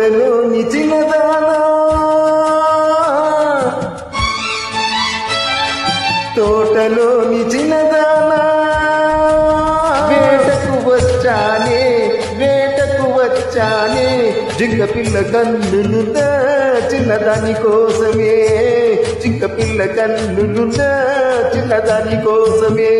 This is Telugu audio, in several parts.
తోటలోని చిన్నదానా తోటలోని చిన్నదానా వేటకు వచ్చానే జింక పిల్ల కన్నులున్నా చిన్నదాని కోసమే జింక పిల్ల కన్నులున్నా చిన్నదాని కోసమే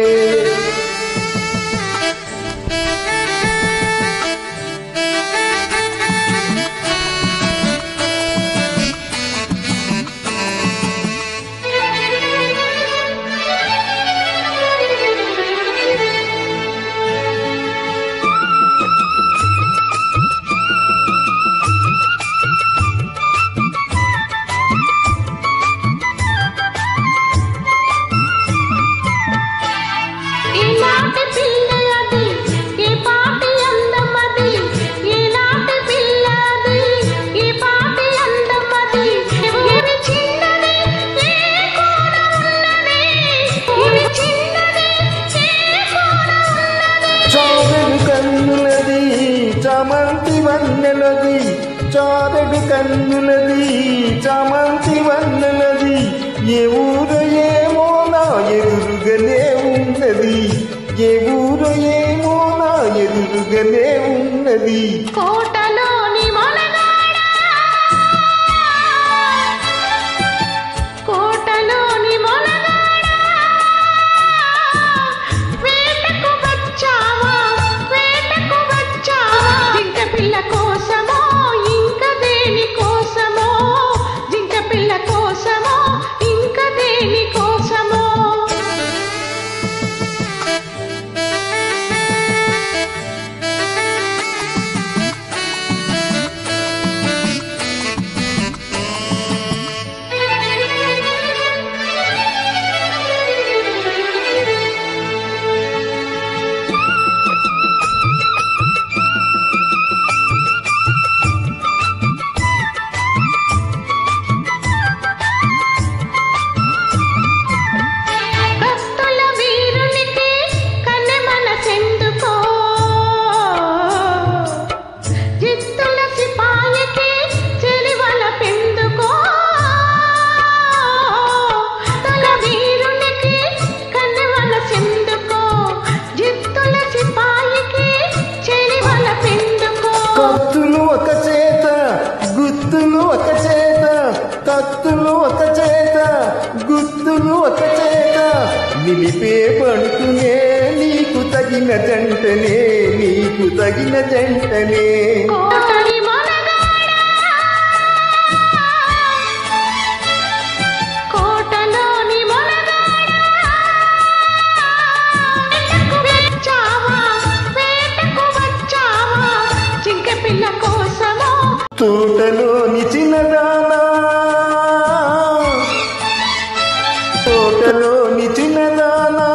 చామంతి వన్నెలది చారెడు కన్నులది చామంతి వన్నెలది ఏ ఊరు ఏమో నా ఎదురుగానే ఉన్నది ఏ ఊరు ఏమో నా ఎదురుగానే ఉన్నది కోటలోని కత్తులు ఒక చేత గుత్తులు ఒక చేత కత్తులు ఒక చేత గుత్తులు ఒక చేత నిలిపే పడుతునే నీకు తగిన జంటనే నీకు తగిన జంటనే తోటలోని చిన్నదానా తోటలోని చిన్నదానా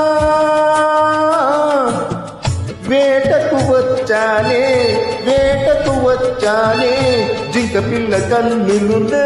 వేటకు వచ్చానే జింక పిల్ల కన్నులున్నా